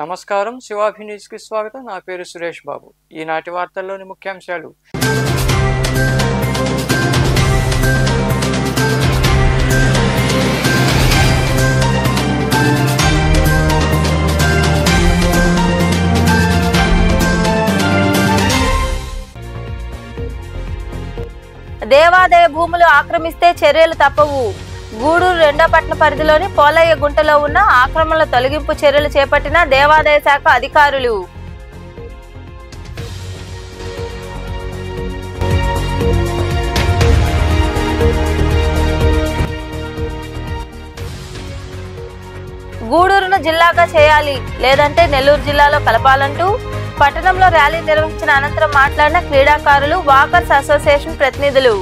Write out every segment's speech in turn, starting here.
నమస్కారం, శివాభి న్యూస్కి స్వాగతం. నా పేరు సురేష్ బాబు. ఈనాటి వార్తల్లోని ముఖ్యాంశాలు. దేవాదాయ భూములు ఆక్రమిస్తే చర్యలు తప్పవు. గూడూరు రెండో పట్టణ పరిధిలోని పోలయ్య గుంటలో ఉన్న ఆక్రమణల తొలగింపు చర్యలు చేపట్టిన దేవాదాయ శాఖ అధికారులు. గూడూరును జిల్లాగా చేయాలి, లేదంటే నెల్లూరు జిల్లాలో కలపాలంటూ పట్టణంలో ర్యాలీ నిర్వహించిన అనంతరం మాట్లాడిన క్రీడాకారులు, వాకర్స్ అసోసియేషన్ ప్రతినిధులు.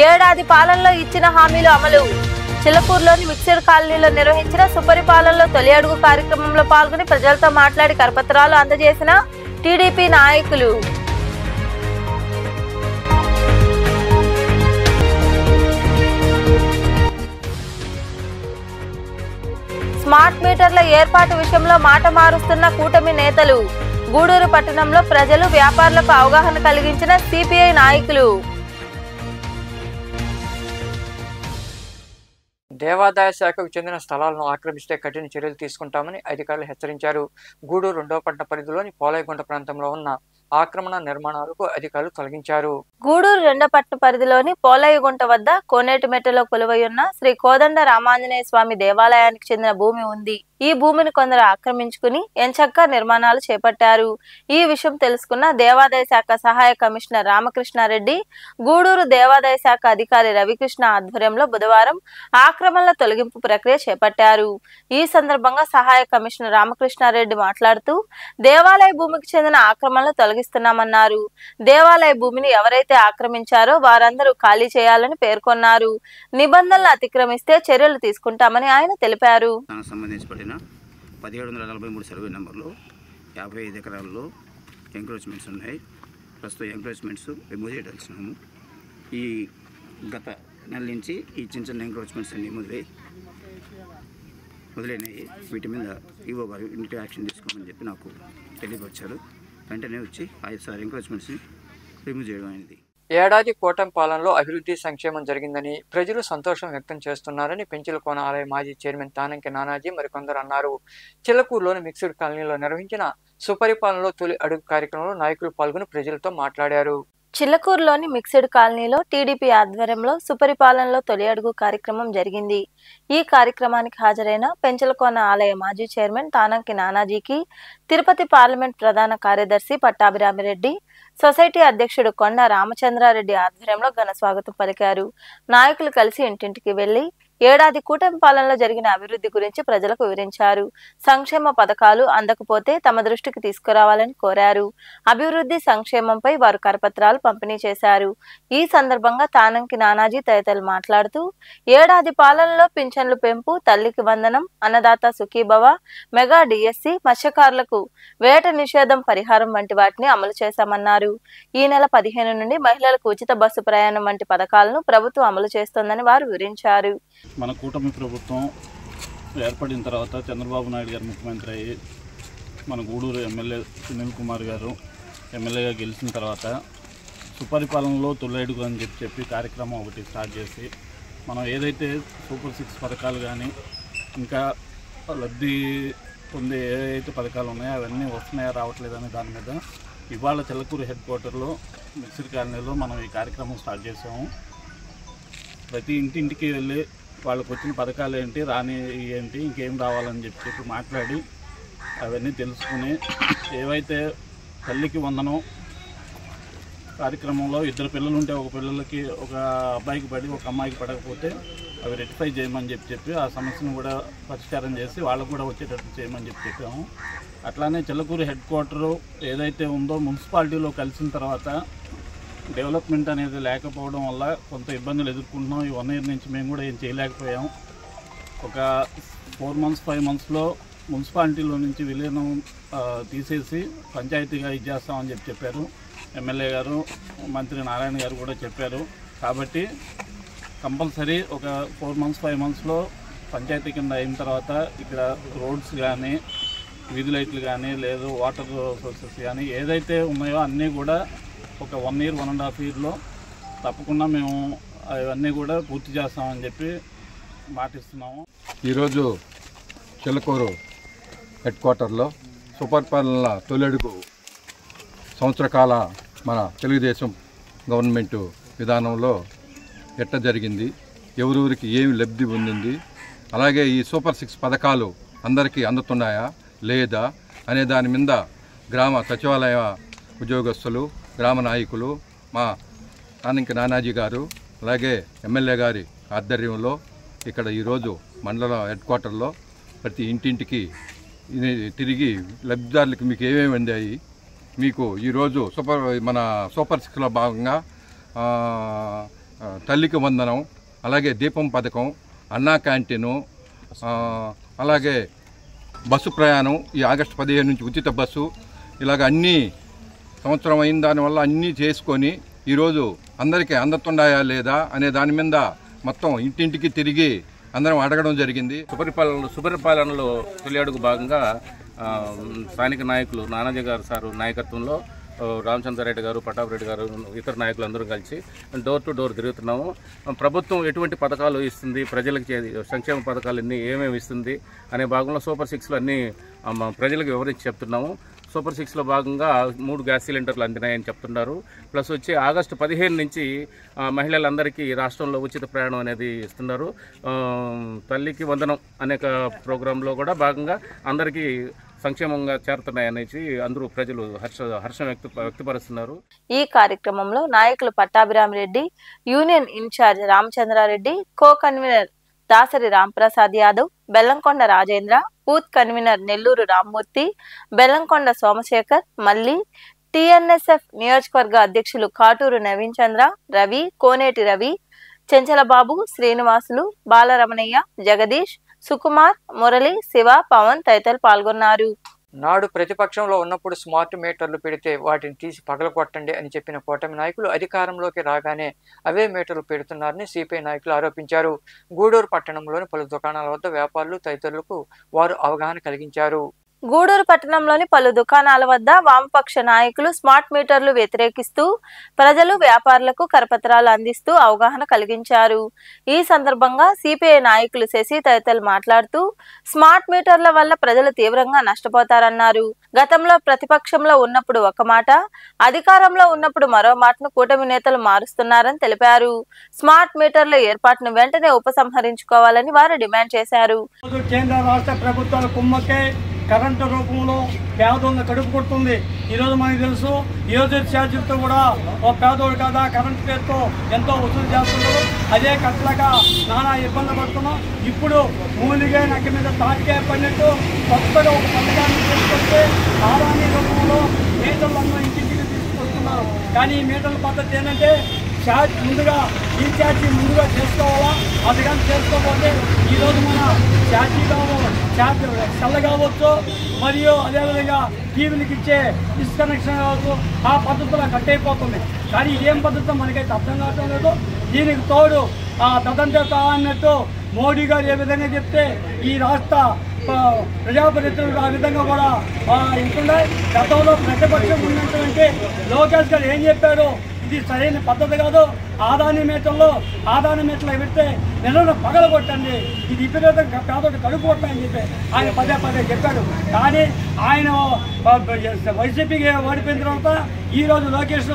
ఏడాది పాలనలో ఇచ్చిన హామీలు అమలు. చిలకూరులోని మిక్స్డ్ కాలనీలో నిర్వహించిన సుపరిపాలనలో తొలి అడుగు కార్యక్రమంలో పాల్గొని ప్రజలతో మాట్లాడి కరపత్రాలు అందజేసిన టీడీపీ నాయకులు. స్మార్ట్ మీటర్ల ఏర్పాటు విషయంలో మాట మారుస్తున్న కూటమి నేతలు. గూడూరు పట్టణంలో ప్రజలు, వ్యాపారులకు అవగాహన కలిగించిన సిపిఐ నాయకులు. దేవాదాయ శాఖకు చెందిన స్థలాలను ఆక్రమిస్తే కఠిన చర్యలు తీసుకుంటామని అధికారులు హెచ్చరించారు. గూడూరు రెండో పట్టణ పరిధిలోని పోలయ్యగుంట ప్రాంతంలో ఉన్న ఆక్రమణ నిర్మాణాలకు అధికారులు తొలగించారు. గూడూరు రెండో పట్టణ పరిధిలోని పోలయ్యగుంట వద్ద కోనేటిమెట్టలో కొలువై ఉన్న శ్రీ కోదండ రామాంజనేయ స్వామి దేవాలయానికి చెందిన భూమి ఉంది. ఈ భూమిని కొందరు ఆక్రమించుకుని ఎంచక్కా నిర్మాణాలు చేపట్టారు. ఈ విషయం తెలుసుకున్న దేవాదాయ శాఖ సహాయ కమిషనర్ రామకృష్ణారెడ్డి, గూడూరు దేవాదాయ శాఖ అధికారి రవికృష్ణ ఆధ్వర్యంలో బుధవారం ఆక్రమణల తొలగింపు ప్రక్రియ చేపట్టారు. ఈ సందర్భంగా సహాయ కమిషనర్ రామకృష్ణారెడ్డి మాట్లాడుతూ, దేవాలయ భూమికి చెందిన ఆక్రమణలు తొలగిస్తున్నామన్నారు. దేవాలయ భూమిని ఎవరైతే ఆక్రమించారో వారందరూ ఖాళీ చేయాలని పేర్కొన్నారు. నిబంధనలు అతిక్రమిస్తే చర్యలు తీసుకుంటామని ఆయన తెలిపారు. 1743 సర్వే నెంబర్లో 55 ఎకరాల్లో ఎంక్రోచ్మెంట్స్ ఉన్నాయి. ప్రస్తుతం ఎంక్రోచ్మెంట్స్ రిమూవ్ చేయవలసినాము. ఈ గత నెల నుంచి ఈ చిన్న చిన్న ఎంక్రోచ్మెంట్స్ అన్నీ మొదలైనవి. వీటి మీద ఈవో గారు ఇంటి యాక్షన్ తీసుకోమని చెప్పి నాకు తెలియపరిచారు. వెంటనే వచ్చి 5 ఎంక్రోచ్మెంట్స్ని రిమూవ్ చేయడం అనేది. ఏడాది కూటమి పాలనలో అభివృద్ధి, సంక్షేమం జరిగిందని ప్రజలు సంతోషం వ్యక్తం చేస్తున్నారని పెంచలకోన ఆలయ మాజీ చైర్మన్ తానంకి నానాజీ మరికొందరు అన్నారు. చిలకూరులోని మిక్స్డ్ కాలనీలో నిర్వహించిన సుపరిపాలనలో తొలి అడుగు కార్యక్రమంలో నాయకులు పాల్గొని ప్రజలతో మాట్లాడారు. చిలకూరులోని మిక్స్డ్ కాలనీలో టీడీపీ ఆధ్వర్యంలో సుపరిపాలనలో తొలి అడుగు కార్యక్రమం జరిగింది. ఈ కార్యక్రమానికి హాజరైన పెంచలకోన ఆలయ మాజీ చైర్మన్ తానంకి నానాజీకి తిరుపతి పార్లమెంట్ ప్రధాన కార్యదర్శి పట్టాభిరామిరెడ్డి, సొసైటీ అధ్యక్షుడు కొండ రామచంద్రారెడ్డి ఆధ్వర్యంలో ఘన స్వాగతం పలికారు. నాయకులు కలిసి ఇంటింటికి వెళ్లి ఏడాది కూటమి పాలనలో జరిగిన అభివృద్ధి గురించి ప్రజలకు వివరించారు. సంక్షేమ పథకాలు అందకపోతే తమ దృష్టికి తీసుకురావాలని కోరారు. అభివృద్ధి, సంక్షేమంపై వారు కరపత్రాలు పంపిణీ చేశారు. ఈ సందర్భంగా తానంకి నానాజీ తదితరులు మాట్లాడుతూ, ఏడాది పాలనలో పింఛన్లు పెంపు, తల్లికి వందనం, అన్నదాత సుఖీభవ, మెగా డిఎస్సి, మత్స్యకారులకు వేట నిషేధం పరిహారం వంటి వాటిని అమలు చేశామన్నారు. ఈ నెల 15 నుండి మహిళలకు ఉచిత బస్సు ప్రయాణం వంటి పథకాలను ప్రభుత్వం అమలు చేస్తోందని వారు వివరించారు. మన కూటమి ప్రభుత్వం ఏర్పడిన తర్వాత చంద్రబాబు నాయుడు గారు ముఖ్యమంత్రి అయ్యి మన గూడూరు ఎమ్మెల్యే సునీల్ కుమార్ గారు ఎమ్మెల్యేగా గెలిచిన తర్వాత సుపరిపాలనలో తొలైడుగు అని చెప్పి కార్యక్రమం ఒకటి స్టార్ట్ చేసి, మనం ఏదైతే సూపర్ 6 పథకాలు కానీ ఇంకా లబ్ధి పొందే ఏదైతే పథకాలు ఉన్నాయో అవన్నీ వస్తున్నాయా రావట్లేదనే దాని మీద ఇవాళ చిలకూరు హెడ్ క్వార్టర్లో మిక్స్డ్ కాలనీలో మనం ఈ కార్యక్రమం స్టార్ట్ చేసాము. ప్రతి ఇంటింటికి వెళ్ళి వాళ్ళకు వచ్చిన పథకాలు ఏంటి, రాని ఏంటి, ఇంకేం రావాలని చెప్పి మాట్లాడి అవన్నీ తెలుసుకుని, ఏవైతే తల్లికి వందనం కార్యక్రమంలో 2 పిల్లలు ఉంటే ఒక పిల్లలకి ఒక అబ్బాయికి పడి ఒక అమ్మాయికి పడకపోతే అవి రెక్టిఫై చేయమని చెప్పి ఆ సమస్యను కూడా పరిష్కారం చేసి వాళ్ళకు కూడా వచ్చేటట్టు చేయమని చెప్పాము. అట్లానే చిలకూరు హెడ్ క్వార్టరు ఏదైతే ఉందో మున్సిపాలిటీలో కలిసిన తర్వాత డెవలప్మెంట్ అనేది లేకపోవడం వల్ల కొంత ఇబ్బందులు ఎదుర్కొంటున్నాం. ఈ 1 ఇయర్ నుంచి మేము కూడా ఏం చేయలేకపోయాం. ఒక 4 months 5 monthsలో మున్సిపాలిటీలో నుంచి విలీనం తీసేసి పంచాయతీగా ఇచ్చేస్తామని చెప్పారు. ఎమ్మెల్యే గారు మంత్రి నారాయణ గారు కూడా చెప్పారు. కాబట్టి కంపల్సరీ ఒక 4 months 5 monthsలో పంచాయతీ కింద అయిన తర్వాత ఇక్కడ రోడ్స్ కానీ వీధి లైట్లు కానీ లేదు వాటర్ సోర్సెస్ కానీ ఏదైతే ఉన్నాయో అన్నీ కూడా ఒక 1 year 1.5 yearలో తప్పకుండా మేము అవన్నీ కూడా పూర్తి చేస్తామని చెప్పి మాటిస్తున్నాము. ఈరోజు చిలకూరు హెడ్ క్వార్టర్లో సుపరిపాలన తొలడుగు సంవత్సర కాల మన తెలుగుదేశం గవర్నమెంట్ విధానంలో ఎట్ట జరిగింది, ఎవరెవరికి ఏమి లబ్ధి పొందింది, అలాగే ఈ సూపర్ 6 పథకాలు అందరికీ అందుతున్నాయా లేదా అనే దాని మీద గ్రామ సచివాలయ ఉద్యోగస్తులు, గ్రామ నాయకులు, మా తానంకి నానాజీ గారు, అలాగే ఎమ్మెల్యే గారి ఆధ్వర్యంలో ఇక్కడ ఈరోజు మండల హెడ్ క్వార్టర్లో ప్రతి ఇంటింటికి తిరిగి లబ్ధిదారులకు మీకు ఏమేమి అందాయి, మీకు ఈరోజు మన సూపర్ 6లో భాగంగా తల్లికి వందనం, అలాగే దీపం పథకం, అన్నా క్యాంటీను, అలాగే బస్సు ప్రయాణం, ఈ ఆగస్టు 15 నుంచి ఉచిత బస్సు, ఇలాగ అన్నీ సంవత్సరం అయిన దానివల్ల అన్నీ చేసుకొని ఈరోజు అందరికీ అందుతున్నాయా లేదా అనే దాని మీద మొత్తం ఇంటింటికి తిరిగి అందరం అడగడం జరిగింది. సుపరిపాలనలో తొలి అడుగు భాగంగా స్థానిక నాయకులు నానాజీ గారు సారు నాయకత్వంలో రామచంద్రారెడ్డి గారు, ప్రతాపరెడ్డి గారు, ఇతర నాయకులు అందరూ కలిసి డోర్ టు డోర్ తిరుగుతున్నాము. ప్రభుత్వం ఎటువంటి పథకాలు ఇస్తుంది, ప్రజలకి సంక్షేమ పథకాలు ఏమేమి ఇస్తుంది అనే భాగంలో సూపర్ 6లో అన్నీ ప్రజలకు వివరించి చెప్తున్నాము. సూపర్ 6లో భాగంగా 3 గ్యాస్ సిలిండర్లు అందినాయని చెప్తున్నారు. ప్లస్ వచ్చి ఆగస్టు 15 నుంచి మహిళలందరికీ రాష్ట్రంలో ఉచిత ప్రయాణం అనేది ఇస్తున్నారు. తల్లికి వందనం అనేక ప్రోగ్రాంలో కూడా భాగంగా అందరికీ సంక్షేమంగా చేరుతున్నాయనేసి అందరూ ప్రజలు హర్షం వ్యక్తపరుస్తున్నారు. ఈ కార్యక్రమంలో నాయకులు Pattabhiramireddy, union incharge Ramachandrareddy, co convener Dasari Ramprasad Yadav, Bellamkonda Rajendra, booth convener Nellore Rammurthy, Bellamkonda Somasekhar, Malli, TNSF నియోజకవర్గ అధ్యక్షులు కాటూరు నవీన్ చంద్ర, రవి, కోనేటి రవి, చెంచలబాబు, శ్రీనివాసులు, బాలరమణయ్య, జగదీష్, సుకుమార్, మురళి, శివ, పవన్ తదితరులు పాల్గొన్నారు. నాడు ప్రతిపక్షంలో ఉన్నప్పుడు స్మార్ట్ మీటర్లు పెడితే వాటిని తీసి పగలగొట్టండి అని చెప్పిన కూటమి నాయకులు అధికారంలోకి రాగానే అవే మీటర్లు పెడుతున్నారని సిపిఐ నాయకులు ఆరోపించారు. గూడూరు పట్టణంలోని పలు దుకాణాల వద్ద వ్యాపారులు తదితరులకు వారు అవగాహన కలిగించారు. గూడూరు పట్టణంలోని పలు దుకాణాల వద్ద వామపక్ష నాయకులు స్మార్ట్ మీటర్లు వ్యతిరేకిస్తూ ప్రజలు, వ్యాపారులకు కరపత్రాలు అందిస్తూ అవగాహన కలిగించారు. ఈ సందర్భంగా సిపిఐ నాయకులు శశి తదితరులు మాట్లాడుతూ స్మార్ట్ మీటర్ల వల్ల ప్రజలు తీవ్రంగా నష్టపోతారన్నారు. గతంలో ప్రతిపక్షంలో ఉన్నప్పుడు ఒక మాట, అధికారంలో ఉన్నప్పుడు మరో మాటను కూటమి నేతలు మారుస్తున్నారని తెలిపారు. స్మార్ట్ మీటర్ల ఏర్పాటును వెంటనే ఉపసంహరించుకోవాలని వారు డిమాండ్ చేశారు. కేంద్ర రాష్ట్ర ప్రభుత్వాల కుమ్మకే కరెంటు రూపంలో పేదోళ్ళని కడుపు కొడుతుంది. ఈరోజు మనకు తెలుసు, యూజర్ ఛార్జీలతో కూడా ఓ పేదోడు కదా కరెంటు పేరుతో ఎంతో వసూలు చేస్తున్నారు. అదే కట్టలేక నానా ఇబ్బంది పడుతున్నాం. ఇప్పుడు మూలిగా నక్క మీద తాటికాయ పడినట్టు కొత్తగా ఒక పథకాన్ని తీసుకొస్తే ఆదాని రూపంలో మీటర్లను ఇంటింటికి తీసుకొస్తున్నారు. కానీ ఈ మీటర్ల పద్ధతి ఏంటంటే ఛార్జ్ ముందుగా రీఛార్జీ ముందుగా చేసుకోవాలా, అది కానీ చేసుకోకపోతే ఈరోజు మన ఛార్జీలో ఛార్జ్ సెల్ కావచ్చు, మరియు అదేవిధంగా టీవీలకు ఇచ్చే డిస్కనెక్షన్ కావచ్చు, ఆ పద్ధతిలో కట్ అయిపోతుంది. కానీ ఏం పద్ధతితో మనకైతే అర్థం కావటం లేదు. దీనికి తోడు తదంటే అన్నట్టు మోడీ గారు ఏ విధంగా చెప్తే ఈ రాష్ట్ర ప్రజాప్రతినిధులు ఆ విధంగా కూడా ఉంటున్నాయి. గతంలో ప్రతిపక్షం ఉన్నటువంటి లోకేష్ గారు ఏం చెప్పారు, ఇది సరైన పద్ధతి కాదు, ఆదాని మీటర్లో పెడితే నెలలో పగలగొట్టండి, ఇది విపరీతంగా పేదోటి కడుపు కొట్టని చెప్పి ఆయన పదే పదే చెప్పాడు. కానీ ఆయన వైసీపీకి ఓడిపోయిన తర్వాత ఈరోజు లోకేష్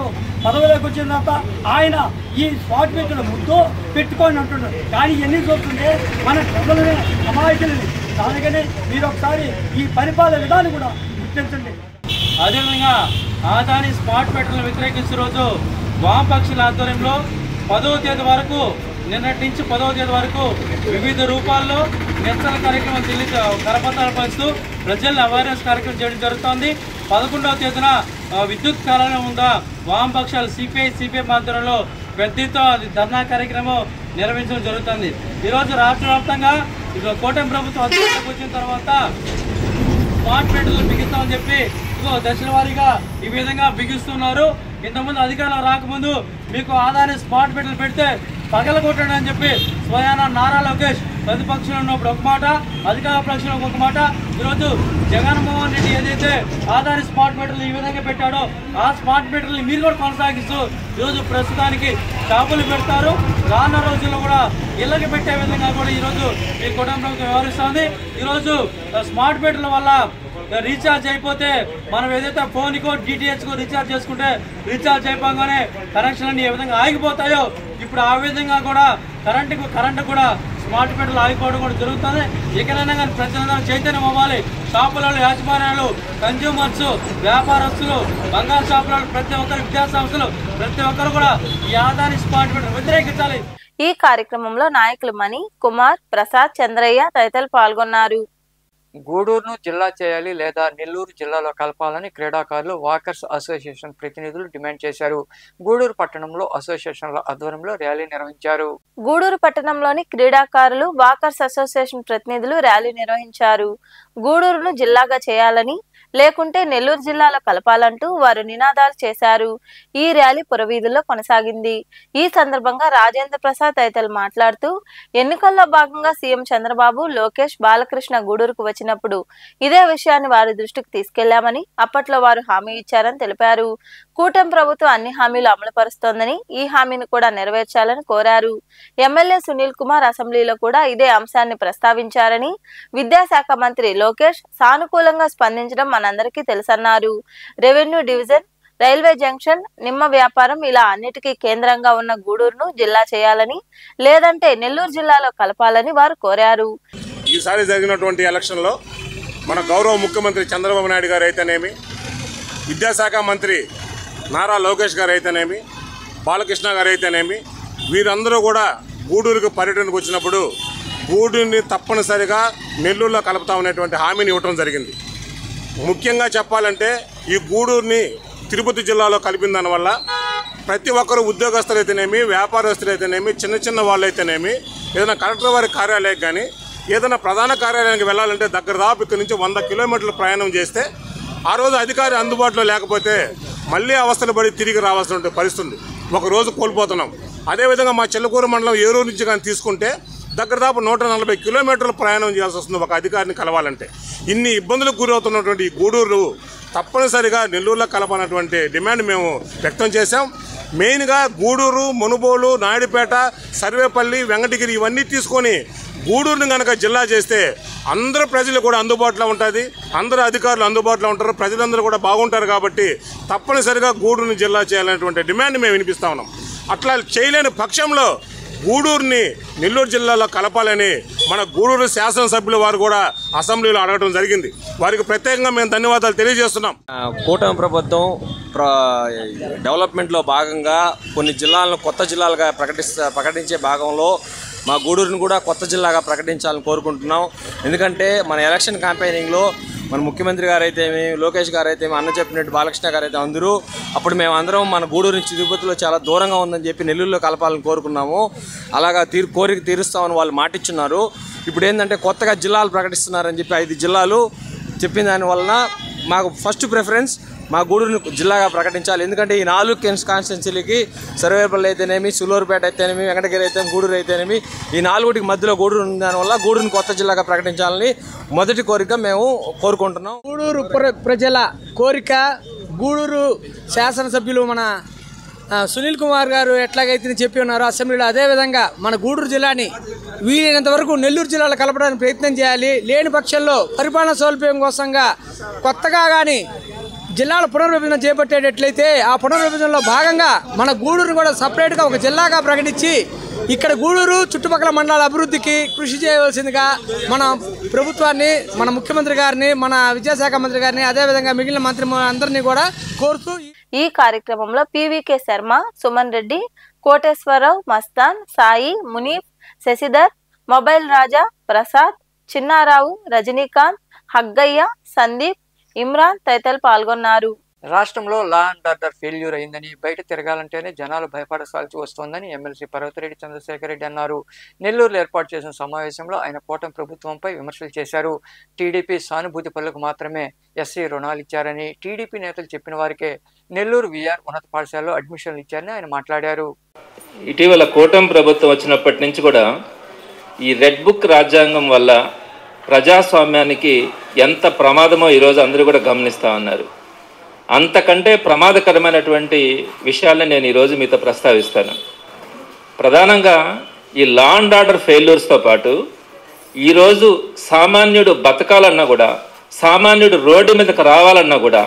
పదవిలోకి వచ్చిన తర్వాత ఆయన ఈ స్మార్ట్ మీటర్ల ముద్దు పెట్టుకొని అంటున్నారు. కానీ ఇవన్నీ చూస్తుంటే మన ప్రజలని అమాయకులని, దానికని మీరు ఒకసారి ఈ పరిపాలన విధానం కూడా గుర్తించండి. అదేవిధంగా ఆదాని స్మార్ట్ మీటర్లను వ్యతిరేకించే రోజు వామపక్షుల ఆధ్వర్యంలో 10వ తేదీ వరకు, నిన్నటి నుంచి 10వ తేదీ వరకు వివిధ రూపాల్లో నిరసన కార్యక్రమం కరపత్రాలు పంచుతూ ప్రజలను అవేర్నెస్ కార్యక్రమం చేయడం జరుగుతోంది. 11వ తేదీన విద్యుత్ కార్యాలయం ఉందా వామపక్షాలు సిపిఐ ఆధ్వర్యంలో పెద్దతో ధర్నా కార్యక్రమం నిర్వహించడం జరుగుతుంది. ఈరోజు రాష్ట్ర వ్యాప్తంగా కూటమి ప్రభుత్వం అధికారంలోకి వచ్చిన తర్వాత స్మార్ట్ మీటర్లు బిగిస్తామని చెప్పి దశల వారీగా ఈ విధంగా బిగిస్తున్నారు. ఇంతకుముందు అధికారంలో రాకముందు మీకు ఆదాని స్మార్ట్ మీటర్లు పెడితే పగలగొట్టండి అని చెప్పి స్వయాన నారా లోకేష్ ప్రతిపక్షంలో ఉన్నప్పుడు ఒక మాట, అధికార పక్షంలో ఒక మాట. ఈరోజు జగన్మోహన్ రెడ్డి ఏదైతే ఆదాని స్మార్ట్ మీటర్లు ఈ విధంగా పెట్టాడో ఆ స్మార్ట్ మీటర్లు మీరు కూడా కొనసాగిస్తూ ఈరోజు ప్రస్తుతానికి షాపులు పెడతారు. రానున్న రోజుల్లో కూడా ఇళ్ళకి పెట్టే విధంగా కూడా ఈరోజు ఈ కుటుంబ ప్రభుత్వం వ్యవహరిస్తోంది. ఈరోజు స్మార్ట్ మీటర్ల వల్ల రీఛార్జ్ అయిపోతే మనం ఏదైతే ఫోన్కో డిటిహెచ్కో రీఛార్జ్ చేసుకుంటే రీఛార్జ్ అయిపోగానే కనెక్షన్ అన్ని ఏ విధంగా ఆగిపోతాయో ఇప్పుడు ఆ విధంగా కూడా కరెంటు కూడా స్మార్ట్ మీటర్లు ఆగిపోవడం కూడా జరుగుతుంది. ఇకనైనా కానీ ప్రజలందరూ చైతన్యం అవ్వాలి. షాపులలో యాజమాన్యాలు, కన్జ్యూమర్స్, వ్యాపారస్తులు, బంగారు షాపులలో ప్రతి ఒక్కరు, విద్యాసంస్థలు ప్రతి ఒక్కరు కూడా ఈ ఆదాని స్మార్ట్ మీటర్ వ్యతిరేకించాలి. ఈ కార్యక్రమంలో నాయకులు మణి, కుమార్, ప్రసాద్, చంద్రయ్య తదితరులు పాల్గొన్నారు. గూడూరును జిల్లా చేయాలి లేదా నెల్లూరు జిల్లాలో కలపాలని క్రీడాకారులు వాకర్స్ అసోసియేషన్ ప్రతినిధులు డిమాండ్ చేశారు. గూడూరు పట్టణంలో అసోసియేషన్ల ఆధ్వర్యంలో ర్యాలీ నిర్వహించారు. గూడూరు పట్టణంలోని క్రీడాకారులు వాకర్స్ అసోసియేషన్ ప్రతినిధులు ర్యాలీ నిర్వహించారు. గూడూరును జిల్లాగా చేయాలని, లేకుంటే నెల్లూరు జిల్లాలో కలపాలంటూ వారు నినాదాలు చేశారు. ఈ ర్యాలీ పురవీధుల్లో కొనసాగింది. ఈ సందర్భంగా రాజేంద్ర ప్రసాద్ తదితరులు మాట్లాడుతూ ఎన్నికల్లో భాగంగా సీఎం చంద్రబాబు, లోకేష్, బాలకృష్ణ గూడూరుకు వచ్చినప్పుడు ఇదే విషయాన్ని వారి దృష్టికి తీసుకెళ్లామని, అప్పట్లో వారు హామీ ఇచ్చారని తెలిపారు. కూటమి ప్రభుత్వం అన్ని హామీలు అమలు పరుస్తోందని, ఈ హామీని కూడా నెరవేర్చాలని కోరారు. ఎమ్మెల్యే సునీల్ కుమార్ అసెంబ్లీలో కూడా ఇదే అంశాన్ని ప్రస్తావించారని, విద్యాశాఖ మంత్రి లోకేష్ సానుకూలంగా స్పందించడం మనందరికీ తెలుసన్నారు. రెవెన్యూ డివిజన్, రైల్వే జంక్షన్, నిమ్మ వ్యాపారం ఇలా అన్నిటికీ కేంద్రంగా ఉన్న గూడూరును జిల్లా చేయాలని, లేదంటే నెల్లూరు జిల్లాలో కలపాలని వారు కోరారు. ఈసారి జరిగినటువంటి ఎలక్షన్లో మన గౌరవ ముఖ్యమంత్రి చంద్రబాబు నాయుడు గారు అయితేనేమి, విద్యాశాఖ మంత్రి నారా లోకేష్ గారు అయితేనేమి, బాలకృష్ణ గారు అయితేనేమి, వీరందరూ కూడా గూడూరుకు పర్యటనకు వచ్చినప్పుడు గూడూరుని తప్పనిసరిగా నెల్లూరులో కలుపుతామనేటువంటి హామీని ఇవ్వడం జరిగింది. ముఖ్యంగా చెప్పాలంటే ఈ గూడూరుని తిరుపతి జిల్లాలో కలిపిన దానివల్ల ప్రతి ఒక్కరు ఉద్యోగస్తులు అయితేనేమి, వ్యాపారస్తులు అయితేనేమి, చిన్న చిన్న వాళ్ళు అయితేనేమి, ఏదైనా కలెక్టర్ వారి కార్యాలయం కానీ ఏదైనా ప్రధాన కార్యాలయానికి వెళ్ళాలంటే దగ్గర దాపు ఇక్కడ నుంచి 100 కిలోమీటర్లు ప్రయాణం చేస్తే ఆ రోజు అధికారి అందుబాటులో లేకపోతే మళ్ళీ అవస్థలు పడి తిరిగి రావాల్సిన పరిస్థితుంది. ఒక రోజు కోల్పోతున్నాం. అదేవిధంగా మా చిల్లకూరు మండలం ఏరూరు నుంచి కానీ తీసుకుంటే దగ్గర దాపు 140 కిలోమీటర్లు ప్రయాణం చేయాల్సి వస్తుంది ఒక అధికారిని కలవాలంటే. ఇన్ని ఇబ్బందులకు గురవుతున్నటువంటి ఈ గూడూరు తప్పనిసరిగా నెల్లూరులో కలపనటువంటి డిమాండ్ మేము వ్యక్తం చేశాం. మెయిన్గా గూడూరు, మునుబోలు, నాయుడుపేట, సర్వేపల్లి, వెంకటగిరి ఇవన్నీ తీసుకొని గూడూరుని కనుక జిల్లా చేస్తే అందరూ ప్రజలు కూడా అందుబాటులో ఉంటుంది, అందరూ అధికారులు అందుబాటులో ఉంటారు, ప్రజలందరూ కూడా బాగుంటారు. కాబట్టి తప్పనిసరిగా గూడూరుని జిల్లా చేయాలనేటువంటి డిమాండ్ మేము వినిపిస్తా ఉన్నాం. అట్లా చేయలేని పక్షంలో గూడూరుని నెల్లూరు జిల్లాలో కలపాలని మన గూడూరు శాసనసభ్యులు వారు కూడా అసెంబ్లీలో అడగడం జరిగింది. వారికి ప్రత్యేకంగా మేము ధన్యవాదాలు తెలియజేస్తున్నాం. కూటమి ప్రభుత్వం డెవలప్మెంట్లో భాగంగా కొన్ని జిల్లాలను కొత్త జిల్లాలుగా ప్రకటించే భాగంలో మా గూడూరుని కూడా కొత్త జిల్లాగా ప్రకటించాలని కోరుకుంటున్నాం. ఎందుకంటే మన ఎలక్షన్ క్యాంపెయినింగ్లో మన ముఖ్యమంత్రి గారు అయితేమి, లోకేష్ గారు అయితేమి, అన్న చెప్పినట్టు బాలకృష్ణ గారు అయితే అందరూ అప్పుడు మేము అందరం మన గూడూరు నుంచి తిరుపతిలో చాలా దూరంగా ఉందని చెప్పి నెల్లూరులో కలపాలని కోరుకున్నాము. అలాగా కోరిక తీరుస్తామని వాళ్ళు మాటిచ్చున్నారు. ఇప్పుడు ఏంటంటే కొత్తగా జిల్లాలు ప్రకటిస్తున్నారని చెప్పి 5 జిల్లాలు చెప్పిన దానివలన మాకు ఫస్ట్ ప్రిఫరెన్స్ మా గూడూరుని జిల్లాగా ప్రకటించాలి. ఎందుకంటే ఈ 4 కాన్స్టిట్యున్సీలకి సర్వేపల్లి అయితేనేమి, సులూరుపేట అయితేనేమి, వెంకటగిరి అయితేనేమి, గూడూరు అయితేనేమి ఈ 4టికి మధ్యలో గూడూరు ఉన్న దానివల్ల గూడూరుని కొత్త జిల్లాగా ప్రకటించాలని మొదటి కోరిక మేము కోరుకుంటున్నాం. గూడూరు ప్రజల కోరిక, గూడూరు శాసనసభ్యులు మన సునీల్ కుమార్ గారు ఎట్లాగైతే చెప్పి ఉన్నారో అసెంబ్లీలో, అదేవిధంగా మన గూడూరు జిల్లాని వీలైనంత వరకు నెల్లూరు జిల్లాలో కలపడానికి ప్రయత్నం చేయాలి. లేని పక్షంలో పరిపాలన సౌలభ్యం కోసంగా కొత్తగా కానీ జిల్లాల పునర్విభజన చేపట్టేటట్లయితే ఆ పునర్విభజనలో భాగంగా మన గూడూరుని కూడా సపరేట్గా ఒక జిల్లాగా ప్రకటించి ఇక్కడ గూడూరు చుట్టుపక్కల మండలాల అభివృద్ధికి కృషి చేయవలసిందిగా మన ప్రభుత్వాన్ని, మన ముఖ్యమంత్రి గారిని, మన విద్యాశాఖ మంత్రి గారిని, అదేవిధంగా మిగిలిన మంత్రి అందరినీ కూడా కోరుతూ ఈ కార్యక్రమంలో పివికే శర్మ, సుమన్ రెడ్డి, కోటేశ్వరరావు, మస్తాన్, సాయి, మునీఫ్, శశిధర్, మొబైల్ రాజా, ప్రసాద్, చిన్నారావు, రజనీకాంత్, హగ్గయ్య, సందీప్, ఇమ్రాన్ తదితరులు పాల్గొన్నారు. రాష్ట్రంలో లా అండ్ ఆర్డర్ ఫెయిల్యూర్ అయిందని, బయట తిరగాలంటేనే జనాలు భయపడాల్సి వస్తోందని ఎమ్మెల్సీ పర్వతిరెడ్డి చంద్రశేఖర్ రెడ్డి అన్నారు. నెల్లూరులో ఏర్పాటు చేసిన సమావేశంలో ఆయన కూటమి ప్రభుత్వంపై విమర్శలు చేశారు. టీడీపీ సానుభూతి పనులకు మాత్రమే ఎస్సీ రుణాలు ఇచ్చారని, టీడీపీ నేతలు చెప్పిన వారికే నెల్లూరు వీఆర్ ఉన్నత పాఠశాలలో అడ్మిషన్లు ఇచ్చారని ఆయన మాట్లాడారు. ఇటీవల కూటమి ప్రభుత్వం వచ్చినప్పటి నుంచి కూడా ఈ రెడ్ బుక్ రాజ్యాంగం వల్ల ప్రజాస్వామ్యానికి ఎంత ప్రమాదమో ఈరోజు అందరూ కూడా గమనిస్తూ ఉన్నారు. అంతకంటే ప్రమాదకరమైనటువంటి విషయాలను నేను ఈరోజు మీతో ప్రస్తావిస్తాను. ప్రధానంగా ఈ లా అండ్ ఆర్డర్ ఫెయిల్యూర్స్తో పాటు ఈరోజు సామాన్యుడు బతకాలన్నా కూడా, సామాన్యుడు రోడ్డు మీదకి రావాలన్నా కూడా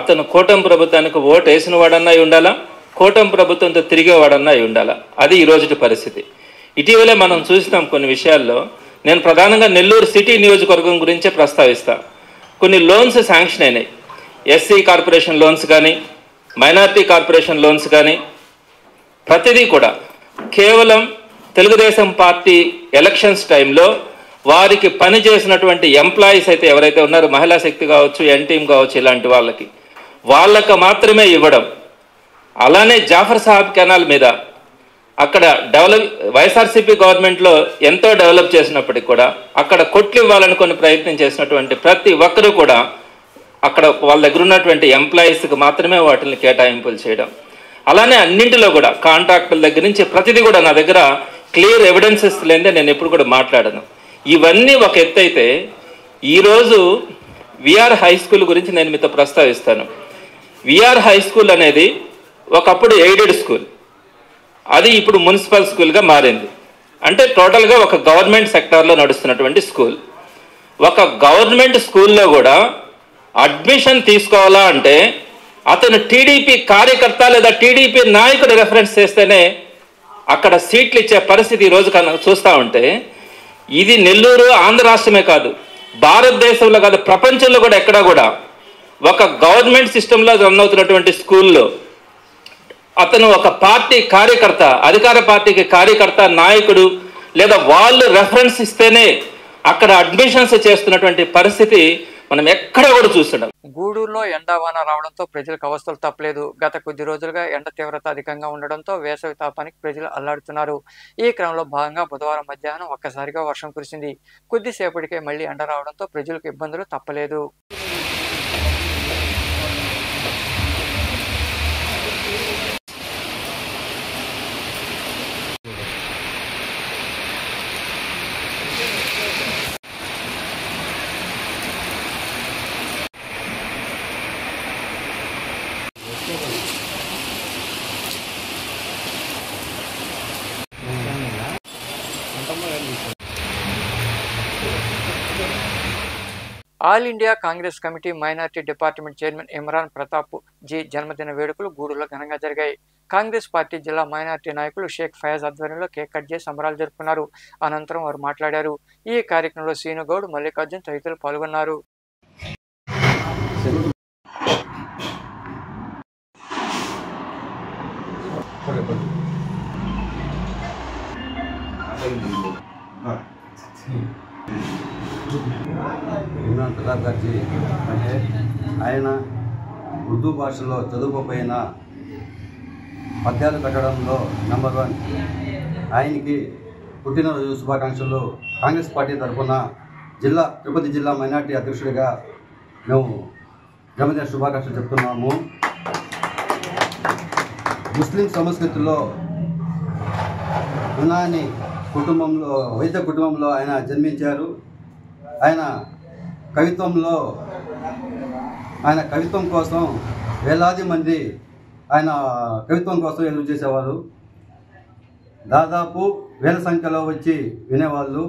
అతను కూటమి ప్రభుత్వానికి ఓటు వేసిన వాడన్నా అయి ఉండాలా, కూటమి ప్రభుత్వంతో తిరిగేవాడన్నా అయి ఉండాలా. అది ఈరోజు పరిస్థితి. ఇటీవలే మనం చూసినాం కొన్ని విషయాల్లో. నేను ప్రధానంగా నెల్లూరు సిటీ నియోజకవర్గం గురించే ప్రస్తావిస్తాను. కొన్ని లోన్స్ శాంక్షన్ అయినాయి. ఎస్సీ కార్పొరేషన్ లోన్స్ కానీ, మైనార్టీ కార్పొరేషన్ లోన్స్ కానీ, ప్రతిదీ కూడా కేవలం తెలుగుదేశం పార్టీ ఎలక్షన్స్ టైంలో వారికి పని చేసినటువంటి ఎంప్లాయీస్ అయితే ఎవరైతే ఉన్నారో, మహిళా శక్తి కావచ్చు, ఎన్టీఎం కావచ్చు, ఇలాంటి వాళ్ళకి మాత్రమే ఇవ్వడం. అలానే జాఫర్ సాహెబ్ కెనాల్ మీద అక్కడ వైఎస్ఆర్సీపీ గవర్నమెంట్లో ఎంతో డెవలప్ చేసినప్పటికీ కూడా అక్కడ కొట్లు ఇవ్వాలనుకుని ప్రయత్నం చేసినటువంటి ప్రతి ఒక్కరూ కూడా అక్కడ వాళ్ళ దగ్గర ఉన్నటువంటి ఎంప్లాయీస్కి మాత్రమే వాటిని కేటాయింపులు చేయడం. అలానే అన్నింటిలో కూడా కాంట్రాక్టుల దగ్గర నుంచి ప్రతిదీ కూడా నా దగ్గర క్లియర్ ఎవిడెన్సెస్ లేదే నేను ఎప్పుడు కూడా మాట్లాడను. ఇవన్నీ ఒక ఎత్తు అయితే, ఈరోజు విఆర్ హై స్కూల్ గురించి నేను మీతో ప్రస్తావిస్తాను. విఆర్ హై స్కూల్ అనేది ఒకప్పుడు ఎయిడెడ్ స్కూల్, అది ఇప్పుడు మున్సిపల్ స్కూల్గా మారింది. అంటే టోటల్గా ఒక గవర్నమెంట్ సెక్టార్లో నడుస్తున్నటువంటి స్కూల్. ఒక గవర్నమెంట్ స్కూల్లో కూడా అడ్మిషన్ తీసుకోవాలా అంటే అతను టీడీపీ కార్యకర్త లేదా టీడీపీ నాయకుడు రెఫరెన్స్ చేస్తేనే అక్కడ సీట్లు ఇచ్చే పరిస్థితి ఈరోజు చూస్తూ ఉంటే, ఇది నెల్లూరు ఆంధ్ర రాష్ట్రమే కాదు, భారతదేశంలో కాదు, ప్రపంచంలో కూడా ఎక్కడా కూడా ఒక గవర్నమెంట్ సిస్టంలో రన్ అవుతున్నటువంటి స్కూల్లో అతను ఒక పార్టీ కార్యకర్త, అధికార పార్టీకి కార్యకర్త, నాయకుడు లేదా వాళ్ళు రెఫరెన్స్ ఇస్తేనే అక్కడ అడ్మిషన్స్ చేస్తున్నటువంటి పరిస్థితి మనం ఎక్కడ కూడా చూస్తున్నాం. గూడూరులో ఎండావాన రావడంతో ప్రజలకు అవస్థలు తప్పలేదు. గత కొద్ది రోజులుగా ఎండ తీవ్రత అధికంగా ఉండడంతో వేసవి తాపానికి ప్రజలు అల్లాడుతున్నారు. ఈ క్రమంలో భాగంగా బుధవారం మధ్యాహ్నం ఒక్కసారిగా వర్షం కురిసింది. కొద్దిసేపటికే మళ్లీ ఎండ రావడంతో ప్రజలకు ఇబ్బందులు తప్పలేదు. All India Congress committee minority department chairman Imran Pratap ji జన్మదిన వేడుకలు గూడూరులో ఘనంగా జరిగాయి. కాంగ్రెస్ పార్టీ జిల్లా మైనార్టీ నాయకులు షేక్ ఫయాజ్ ఆధ్వర్యంలో కేక్ కట్ చేసి సంబరాలు జరుపుకున్నారు. అనంతరం వారు మాట్లాడారు. ఈ కార్యక్రమంలో శ్రీనుగౌడ్, మల్లికార్జున్ తదితరులు పాల్గొన్నారు. ఇమ్రాన్ ప్రతాప్ గారి అంటే ఆయన ఉర్దూ భాషలో చదువుకోపోయిన పద్యాలు కట్టడంలో నెంబర్ 1. ఆయనకి పుట్టినరోజు శుభాకాంక్షలు కాంగ్రెస్ పార్టీ తరఫున తిరుపతి జిల్లా మైనార్టీ అధ్యక్షుడిగా మేము జన్మదిన శుభాకాంక్షలు చెప్తున్నాము. ముస్లిం సంస్కృతిలో యునాని కుటుంబంలో, వైద్య కుటుంబంలో ఆయన జన్మించారు. ఆయన కవిత్వం కోసం వేలాది మంది ఆయన కవిత్వం కోసం ఎదురు చేసేవారు. దాదాపు వేల సంఖ్యలో వచ్చి వినేవాళ్ళు.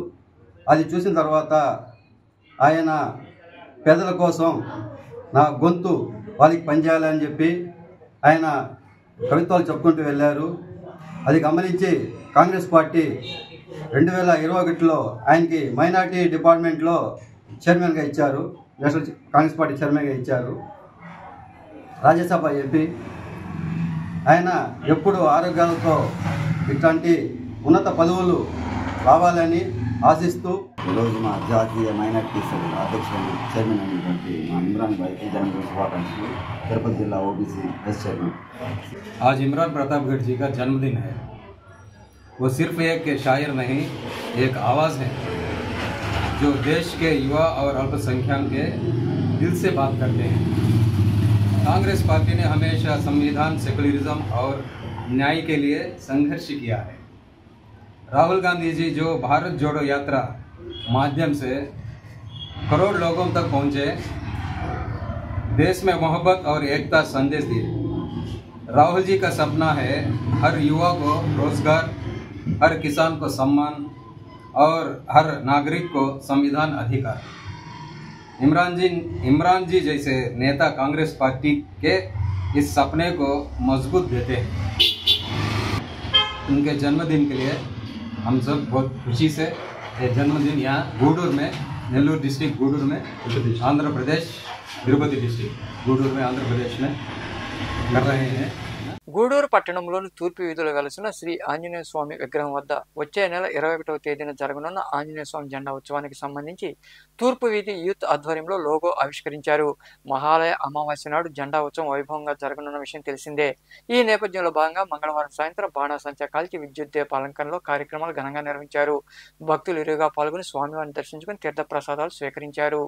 అది చూసిన తర్వాత ఆయన పేదల కోసం నా గొంతు వాళ్ళకి పనిచేయాలని చెప్పి ఆయన కవిత్వాలు చెప్పుకుంటూ వెళ్ళారు. అది గమనించి కాంగ్రెస్ పార్టీ 2021లో ఆయనకి మైనార్టీ డిపార్ట్మెంట్లో చైర్మన్గా ఇచ్చారు. నేషనల్ కాంగ్రెస్ పార్టీ చైర్మన్గా ఇచ్చారు. రాజ్యసభ ఎంపీ ఆయన ఎప్పుడు ఆరోగ్యాలతో ఇట్లాంటి ఉన్నత పదవులు రావాలని ఆశిస్తూ ఈరోజు మా జాతీయ మైనార్టీ సెల్ అధ్యక్షుడు చైర్మన్ అయినటువంటి మా इमरान भाई की जन्मदिन शुभाकांक्षलु तिरुपति जिला ओबीसी वाइस चेयरमैन। आज इमरान प्रतापगढ़ जी का जन्मदिन है। वो सिर्फ एक शायर नहीं, एक आवाज़ है जो देश के युवा और अल्पसंख्यक के दिल से बात करते हैं। कांग्रेस पार्टी ने हमेशा संविधान, सेकुलरिज्म और न्याय के लिए संघर्ष किया है। राहुल गांधी जी जो भारत जोड़ो यात्रा माध्यम से करोड़ लोगों तक पहुंचे, देश में मोहब्बत और एकता संदेश दिए। राहुल जी का सपना है हर युवा को रोजगार, हर किसान को सम्मान और हर नागरिक को संविधान अधिकार। इमरान जी जैसे नेता कांग्रेस पार्टी के इस सपने को मजबूत देते हैं। उनके जन्मदिन के लिए हम सब बहुत खुशी से ये जन्मदिन यहाँ गूडूर में, नेल्लूर डिस्ट्रिक्ट गूडूर में, आंध्र प्रदेश, तिरुपति डिस्ट्रिक्ट गूडूर में आंध्र प्रदेश में कर रहे हैं। గూడూరు పట్టణంలోని తూర్పు వీధిలో వెలసిన శ్రీ ఆంజనేయ స్వామి విగ్రహం వద్ద వచ్చే నెల 21వ తేదీన జరగనున్న ఆంజనేయ స్వామి జెండా ఉత్సవానికి సంబంధించి తూర్పు వీధి యూత్ ఆధ్వర్యంలో లోగో ఆవిష్కరించారు. మహాలయ అమావాస్య నాడు జెండా ఉత్సవం వైభవంగా జరగనున్న విషయం తెలిసిందే. ఈ నేపథ్యంలో భాగంగా మంగళవారం సాయంత్రం బాణాసంచా కాల్చి విద్యుత్ దీప అలంకరణలో కార్యక్రమాలు ఘనంగా నిర్వహించారు. భక్తులు ఇరుగా పాల్గొని స్వామివారిని దర్శించుకుని తీర్థ ప్రసాదాలు స్వీకరించారు.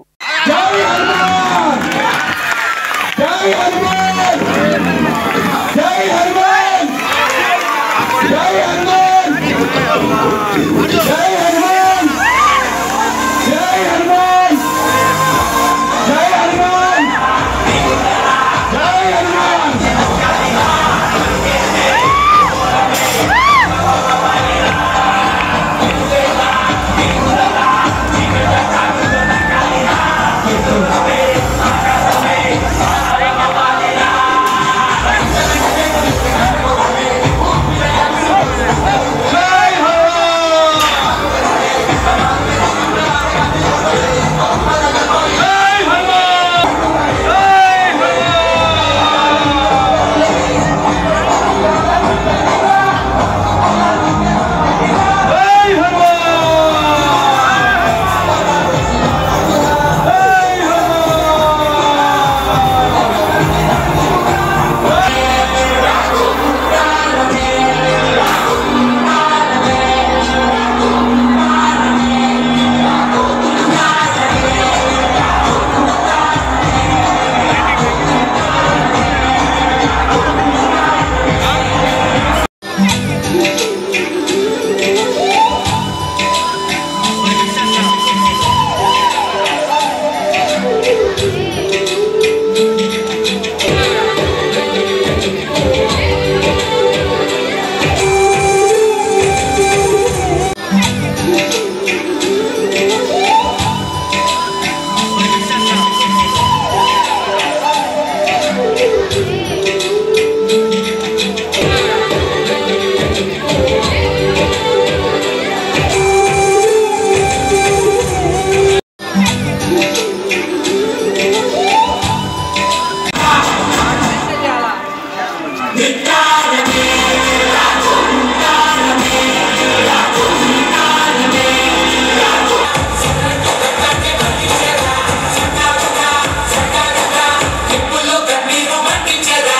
Together.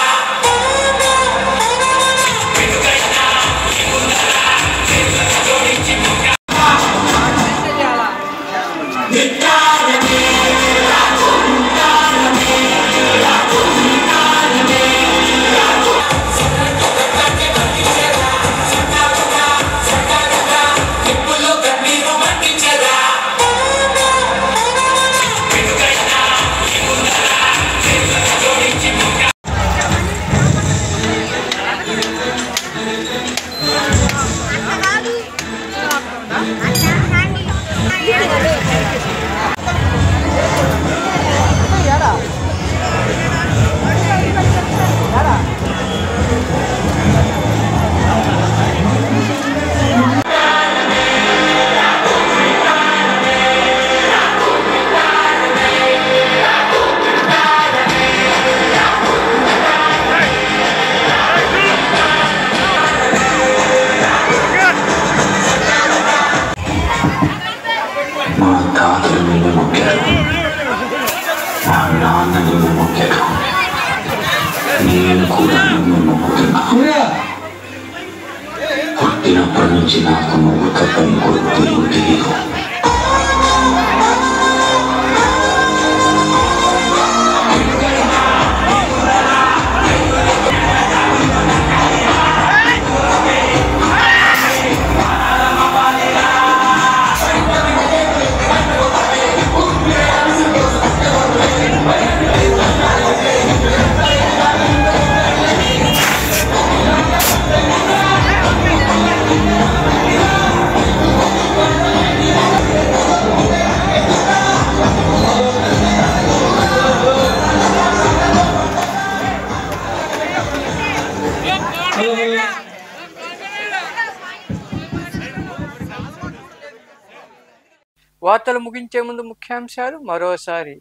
మా నాన్న నిన్ను మొక్కాడు, నేను కూడా నిన్ను మొక్కుతున్నా. పుట్టినప్పటి నుంచి నాకు నువ్వు తప్ప ఇంకొక దేవుడు తెలియదు. వార్తలు ముగించే ముందు ముఖ్యాంశాలు మరోసారి.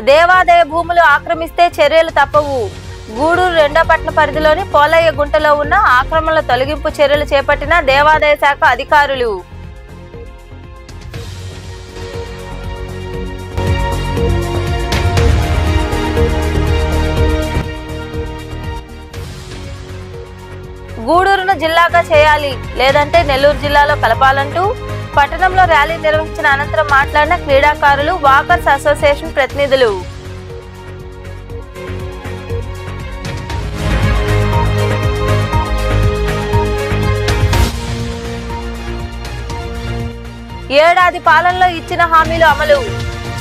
దేవాదాయ భూములు ఆక్రమిస్తే చర్యలు తప్పవు. గూడూరు 2వ పట్టణ పరిధిలోని పోలయ్య గుంటలో ఉన్న ఆక్రమణల తొలగింపు చర్యలు చేపట్టిన దేవాదాయ శాఖ అధికారులు. గూడూరును జిల్లాగా చేయాలి, లేదంటే నెల్లూరు జిల్లాలో కలపాలంటూ పట్టణంలో ర్యాలీ నిర్వహించిన అనంతరం మాట్లాడిన క్రీడాకారులు, వాకర్స్ అసోసియేషన్ ప్రతినిధులు. ఏడాది పాలనలో ఇచ్చిన హామీలు అమలు.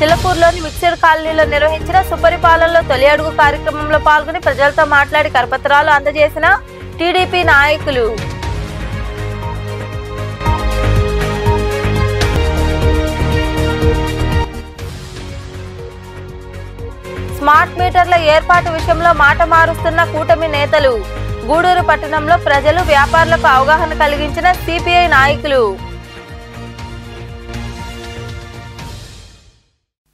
చిలకూరులోని మిక్స్డ్ కాలనీలో నిర్వహించిన సుపరిపాలనలో తొలి అడుగు కార్యక్రమంలో పాల్గొని ప్రజలతో మాట్లాడి కరపత్రాలు అందజేసిన టీడీపీ నాయకులు. స్మార్ట్ మీటర్ల ఏర్పాటు విషయంలో మాట మారుస్తున్న కూటమి నేతలు. గూడూరు పట్టణంలో ప్రజలు, వ్యాపారులకు అవగాహన కలిగించిన సిపిఐ నాయకులు.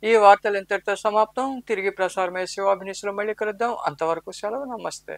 ఈ వార్తలు ఇంతటితో సమాప్తం. తిరిగి ప్రసారమయ్యే శివాభినిసులు మళ్ళీ కలుద్దాం. అంతవరకు సెలవు. నమస్తే.